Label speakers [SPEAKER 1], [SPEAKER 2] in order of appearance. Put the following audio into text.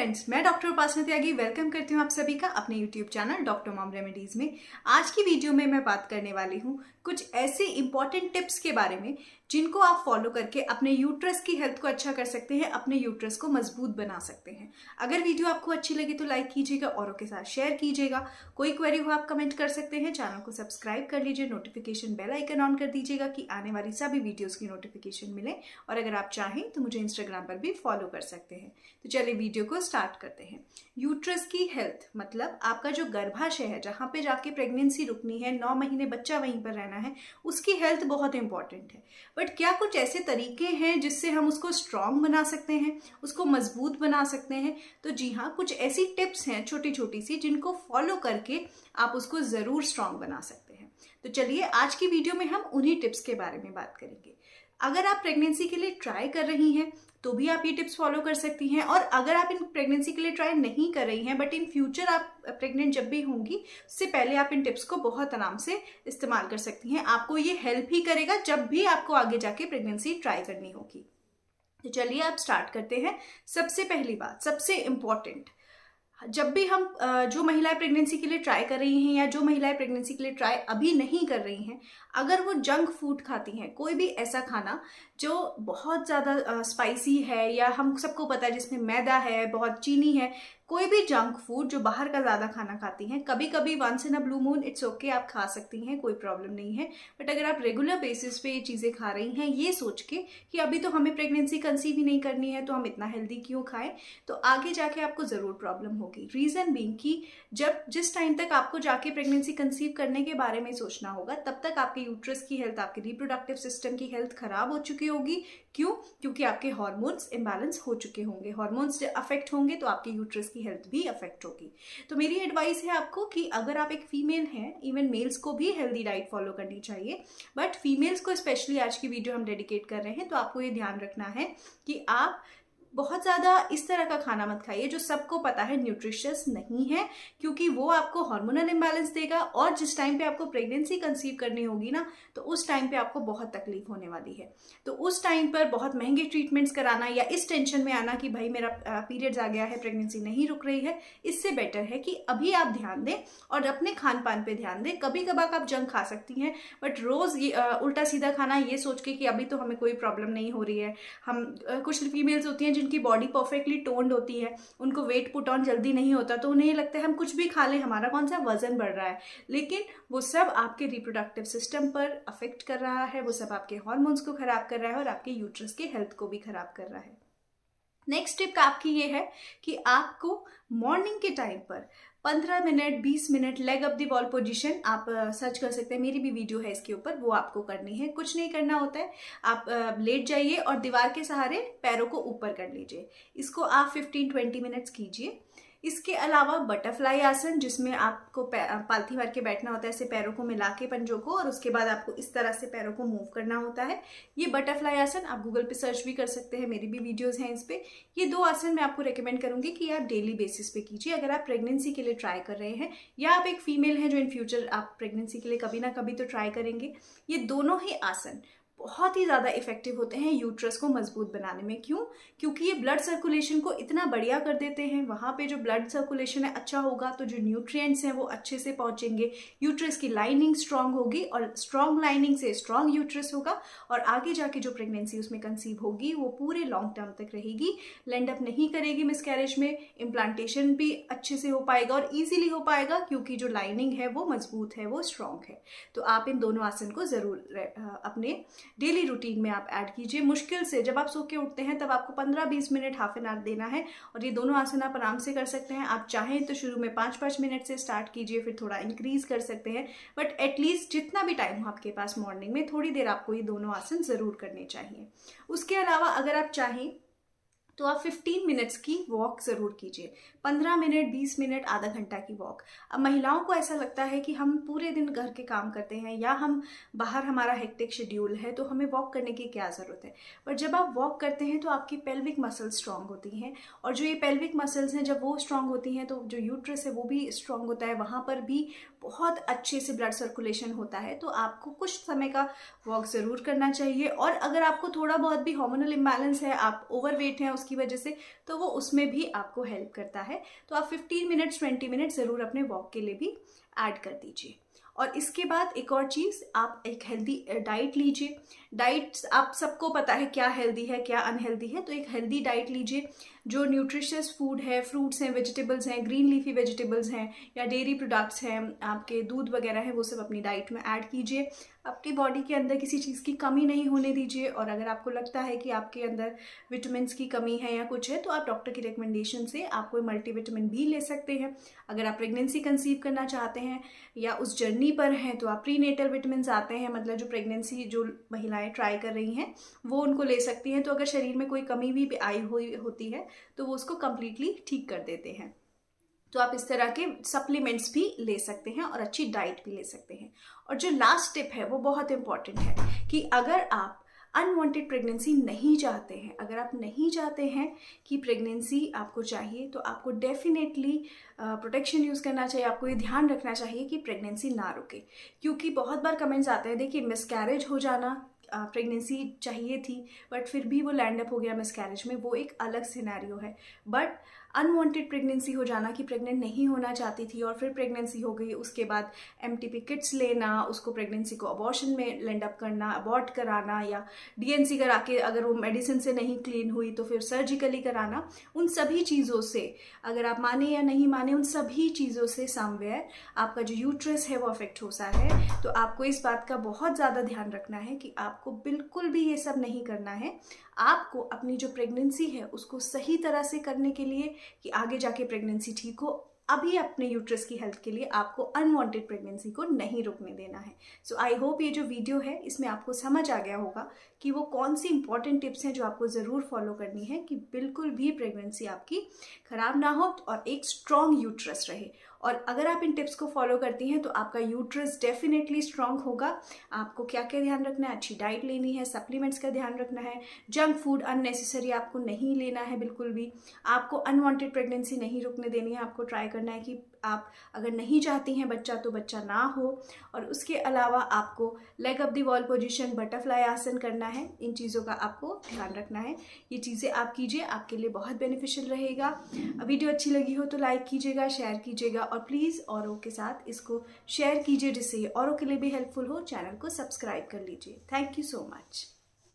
[SPEAKER 1] Friends, मैं doctor उपासना त्यागी welcome करती हूँ आप सभी का अपने YouTube channel doctor mom remedies में। आज की वीडियो में मैं बात करने वाली हूँ कुछ ऐसे इंपॉर्टेंट टिप्स के बारे में जिनको आप फॉलो करके अपने यूट्रस की हेल्थ को अच्छा कर सकते हैं, अपने यूट्रस को मजबूत बना सकते हैं। अगर वीडियो आपको अच्छी लगी तो लाइक कीजिएगा, औरों के साथ शेयर कीजिएगा। कोई क्वेरी हो आप कमेंट कर सकते हैं। चैनल को सब्सक्राइब कर लीजिए, नोटिफिकेशन बेल आइकन ऑन कर दीजिएगा कि आने वाली सभी वीडियोस की नोटिफिकेशन मिले। और अगर आप चाहें तो मुझे इंस्टाग्राम पर भी फॉलो कर सकते हैं। तो चलिए वीडियो को स्टार्ट करते हैं। यूट्रस की हेल्थ मतलब आपका जो गर्भाशय है, जहाँ पे जाके प्रेगनेंसी रुकनी है, 9 महीने बच्चा वहीं पर रहना है, उसकी हेल्थ बहुत इंपॉर्टेंट है। बट क्या कुछ ऐसे तरीके हैं जिससे हम उसको स्ट्रांग बना सकते हैं, उसको मजबूत बना सकते हैं? तो जी हाँ, कुछ ऐसी टिप्स हैं छोटी छोटी सी जिनको फॉलो करके आप उसको जरूर स्ट्रांग बना सकते हैं। तो चलिए आज की वीडियो में हम उन्हीं टिप्स के बारे में बात करेंगे। अगर आप प्रेगनेंसी के लिए ट्राई कर रही हैं तो भी आप ये टिप्स फॉलो कर सकती हैं, और अगर आप इन प्रेगनेंसी के लिए ट्राई नहीं कर रही हैं बट इन फ्यूचर आप प्रेग्नेंट जब भी होंगी उससे पहले आप इन टिप्स को बहुत आराम से इस्तेमाल कर सकती हैं। आपको ये हेल्प ही करेगा जब भी आपको आगे जाके प्रेगनेंसी ट्राई करनी होगी। तो चलिए आप स्टार्ट करते हैं। सबसे पहली बात, सबसे इम्पॉर्टेंट, जब भी हम जो महिलाएं प्रेगनेंसी के लिए ट्राई कर रही हैं या जो महिलाएं प्रेगनेंसी के लिए ट्राई अभी नहीं कर रही हैं, अगर वो जंक फूड खाती हैं, कोई भी ऐसा खाना जो बहुत ज़्यादा स्पाइसी है या हम सबको पता है जिसमें मैदा है, बहुत चीनी है, कोई भी जंक फूड जो बाहर का ज़्यादा खाना खाती हैं, कभी कभी once in a blue moon it's okay, आप खा सकती हैं, कोई प्रॉब्लम नहीं है। बट अगर आप रेगुलर बेसिस पे ये चीज़ें खा रही हैं ये सोच के कि अभी तो हमें प्रेगनेंसी कंसीव ही नहीं करनी है तो हम इतना हेल्दी क्यों खाएं, तो आगे जाके आपको ज़रूर प्रॉब्लम होगी। रीज़न बीइंग कि जिस टाइम तक आपको जाके प्रेगनेंसी कंसीव करने के बारे में सोचना होगा तब तक आपके यूट्रस की हेल्थ, आपके रिप्रोडक्टिव सिस्टम की हेल्थ खराब हो चुकी होगी। क्यों? क्योंकि आपके हार्मोन्स इम्बैलेंस हो चुके होंगे। हार्मोन्स अफेक्ट होंगे तो आपके यूट्रस की हेल्थ भी अफेक्ट होगी। तो मेरी एडवाइस है आपको कि अगर आप एक फीमेल हैं, इवन मेल्स को भी हेल्दी डाइट फॉलो करनी चाहिए, बट फीमेल्स को स्पेशली आज की वीडियो हम डेडिकेट कर रहे हैं, तो आपको ये ध्यान रखना है कि आप बहुत ज़्यादा इस तरह का खाना मत खाइए जो सबको पता है न्यूट्रिशियस नहीं है, क्योंकि वो आपको हार्मोनल इम्बैलेंस देगा। और जिस टाइम पे आपको प्रेगनेंसी कंसीव करनी होगी ना, तो उस टाइम पे आपको बहुत तकलीफ होने वाली है। तो उस टाइम पर बहुत महंगे ट्रीटमेंट्स कराना या इस टेंशन में आना कि भाई मेरा पीरियड्स आ गया है, प्रेगनेंसी नहीं रुक रही है, इससे बेटर है कि अभी आप ध्यान दें और अपने खान पान पे ध्यान दें। कभी कभार आप जंक खा सकती हैं, बट रोज़ उल्टा सीधा खाना ये सोच के कि अभी तो हमें कोई प्रॉब्लम नहीं हो रही है। हम कुछ फीमेल्स होती हैं जिनकी बॉडी परफेक्टली टोन्ड होती है, उनको वेट पुट ऑन जल्दी नहीं होता, तो उन्हें लगता है हम कुछ भी खा लें, हमारा कौन सा वजन बढ़ रहा है। लेकिन वो सब आपके रिप्रोडक्टिव सिस्टम पर अफेक्ट कर रहा है, वो सब आपके हार्मोन्स को खराब कर रहा है और आपके यूट्रस के हेल्थ को भी खराब कर रहा है। नेक्स्ट टिप आपकी ये है कि आपको मॉर्निंग के टाइम पर 15 minute 20 minute leg up the wall position, आप सर्च कर सकते हैं, मेरी भी वीडियो है इसके ऊपर, वो आपको करनी है। कुछ नहीं करना होता है, आप लेट जाइए और दीवार के सहारे पैरों को ऊपर कर लीजिए। इसको आप 15-20 मिनट्स कीजिए। इसके अलावा बटरफ्लाई आसन, जिसमें आपको पालथी मार के बैठना होता है, ऐसे पैरों को मिला के पंजों को, और उसके बाद आपको इस तरह से पैरों को मूव करना होता है। ये बटरफ्लाई आसन आप गूगल पे सर्च भी कर सकते हैं, मेरी भी वीडियोस हैं इस पे। ये 2 आसन मैं आपको रेकमेंड करूंगी कि आप डेली बेसिस पे कीजिए अगर आप प्रेगनेंसी के लिए ट्राई कर रहे हैं, या आप एक फीमेल हैं जो इन फ्यूचर आप प्रेगनेंसी के लिए कभी ना कभी तो ट्राई करेंगे। ये दोनों ही आसन बहुत ही ज़्यादा इफेक्टिव होते हैं यूट्रस को मजबूत बनाने में। क्यों? क्योंकि ये ब्लड सर्कुलेशन को इतना बढ़िया कर देते हैं। वहाँ पे जो ब्लड सर्कुलेशन है अच्छा होगा तो जो न्यूट्रिएंट्स हैं वो अच्छे से पहुँचेंगे, यूट्रस की लाइनिंग स्ट्रांग होगी, और स्ट्रांग लाइनिंग से स्ट्रांग यूट्रस होगा, और आगे जाके जो प्रेगनेंसी उसमें कंसीव होगी वो पूरे लॉन्ग टर्म तक रहेगी, लैंड अप नहीं करेगी मिसकैरेज में। इम्प्लांटेशन भी अच्छे से हो पाएगा और ईजिली हो पाएगा, क्योंकि जो लाइनिंग है वो मजबूत है, वो स्ट्रांग है। तो आप इन दोनों आसन को ज़रूर अपने डेली रूटीन में आप ऐड कीजिए। मुश्किल से जब आप सो के उठते हैं तब आपको 15-20 मिनट, हाफ एन आवर देना है, और ये दोनों आसन आप आराम से कर सकते हैं। आप चाहें तो शुरू में 5-5 मिनट से स्टार्ट कीजिए, फिर थोड़ा इंक्रीज कर सकते हैं, बट एटलीस्ट जितना भी टाइम हो आपके पास मॉर्निंग में, थोड़ी देर आपको ये दोनों आसन जरूर करने चाहिए। उसके अलावा अगर आप चाहें तो आप 15 मिनट्स की वॉक ज़रूर कीजिए। 15 मिनट 20 मिनट आधा घंटा की वॉक। अब महिलाओं को ऐसा लगता है कि हम पूरे दिन घर के काम करते हैं या हम बाहर, हमारा हेक्टिक शेड्यूल है, तो हमें वॉक करने की क्या ज़रूरत है। पर जब आप वॉक करते हैं तो आपकी पेल्विक मसल्स स्ट्रांग होती हैं, और जो ये पेल्विक मसल्स हैं जब वो स्ट्रांग होती हैं तो जो यूट्रस है वो भी स्ट्रांग होता है, वहाँ पर भी बहुत अच्छे से ब्लड सर्कुलेशन होता है। तो आपको कुछ समय का वॉक ज़रूर करना चाहिए। और अगर आपको थोड़ा बहुत भी हार्मोनल इम्बैलेंस है, आप ओवरवेट हैं, लॉस की वजह से, तो वो उसमें भी आपको हेल्प करता है। तो आप 15 मिनट्स 20 मिनट्स ज़रूर अपने वॉक के लिए भी ऐड कर दीजिए। और इसके बाद एक और चीज़, आप एक हेल्दी डाइट लीजिए। डाइट आप सबको पता है क्या हेल्दी है क्या अनहेल्दी है, तो एक हेल्दी डाइट लीजिए जो न्यूट्रिशियस फूड है, फ्रूट्स हैं, वेजिटेबल्स हैं, ग्रीन लीफी वेजिटेबल्स हैं या डेयरी प्रोडक्ट्स हैं, आपके दूध वगैरह है, वो सब अपनी डाइट में ऐड कीजिए। आपकी बॉडी के अंदर किसी चीज़ की कमी नहीं होने दीजिए। और अगर आपको लगता है कि आपके अंदर विटामिन की कमी है या कुछ है, तो आप डॉक्टर की रिकमेंडेशन से आप कोई मल्टीविटामिन भी ले सकते हैं। अगर आप प्रेगनेंसी कंसीव करना चाहते हैं या उस जर्नी पर हैं, तो आप प्रीनेटल विटामिन आते हैं, मतलब जो प्रेगनेंसी जो महिलाएं ट्राई कर रही हैं वो उनको ले सकती हैं। तो अगर शरीर में कोई कमी भी आई हुई होती है तो वो उसको कम्प्लीटली ठीक कर देते हैं। तो आप इस तरह के सप्लीमेंट्स भी ले सकते हैं और अच्छी डाइट भी ले सकते हैं। और जो लास्ट टिप है वो बहुत इंपॉर्टेंट है कि अगर आप अनवांटेड प्रेगनेंसी नहीं चाहते हैं, अगर आप नहीं चाहते हैं कि प्रेगनेंसी आपको चाहिए, तो आपको डेफिनेटली प्रोटेक्शन यूज़ करना चाहिए। आपको ये ध्यान रखना चाहिए कि प्रेगनेंसी ना रुके, क्योंकि बहुत बार कमेंट्स आते हैं, देखिए मिसकैरेज हो जाना, प्रेगनेंसी चाहिए थी बट फिर भी वो लैंड अप हो गया मिसकैरेज में, वो एक अलग सिनेरियो है। बट अनवांटेड प्रेगनेंसी हो जाना कि प्रेग्नेंट नहीं होना चाहती थी और फिर प्रेगनेंसी हो गई, उसके बाद एमटीपी किट्स लेना, उसको प्रेगनेंसी को अबॉर्शन में लैंड अप करना, अबॉर्ट कराना, या डीएनसी करा के अगर वो मेडिसिन से नहीं क्लीन हुई तो फिर सर्जिकली कराना, उन सभी चीज़ों से, अगर आप माने या नहीं माने, उन सभी चीज़ों से समवेयर आपका जो यूट्रस है वो अफेक्ट होता है। तो आपको इस बात का बहुत ज़्यादा ध्यान रखना है कि आपको बिल्कुल भी ये सब नहीं करना है। आपको अपनी जो प्रेगनेंसी है उसको सही तरह से करने के लिए कि आगे जाके प्रेगनेंसी ठीक हो, अभी अपने यूट्रस की हेल्थ के लिए आपको अनवांटेड प्रेगनेंसी को नहीं रुकने देना है। सो आई होप ये जो वीडियो है इसमें आपको समझ आ गया होगा कि वो कौन सी इंपॉर्टेंट टिप्स हैं जो आपको ज़रूर फॉलो करनी है कि बिल्कुल भी प्रेगनेंसी आपकी खराब ना हो और एक स्ट्रॉन्ग यूट्रस रहे। और अगर आप इन टिप्स को फॉलो करती हैं तो आपका यूट्रस डेफिनेटली स्ट्रॉन्ग होगा। आपको क्या क्या ध्यान रखना है, अच्छी डाइट लेनी है, सप्लीमेंट्स का ध्यान रखना है, जंक फूड अननेसेसरी आपको नहीं लेना है बिल्कुल भी, आपको अनवांटेड प्रेगनेंसी नहीं रुकने देनी है। आपको ट्राई करना है कि आप अगर नहीं चाहती हैं बच्चा तो बच्चा ना हो। और उसके अलावा आपको leg up the wall position, butterfly आसन करना है। इन चीज़ों का आपको ध्यान रखना है। ये चीज़ें आप कीजिए, आपके लिए बहुत बेनिफिशियल रहेगा। वीडियो अच्छी लगी हो तो लाइक कीजिएगा, शेयर कीजिएगा और प्लीज़ औरों के साथ इसको शेयर कीजिए जिससे ये औरों के लिए भी हेल्पफुल हो। चैनल को सब्सक्राइब कर लीजिए। Thank you so much.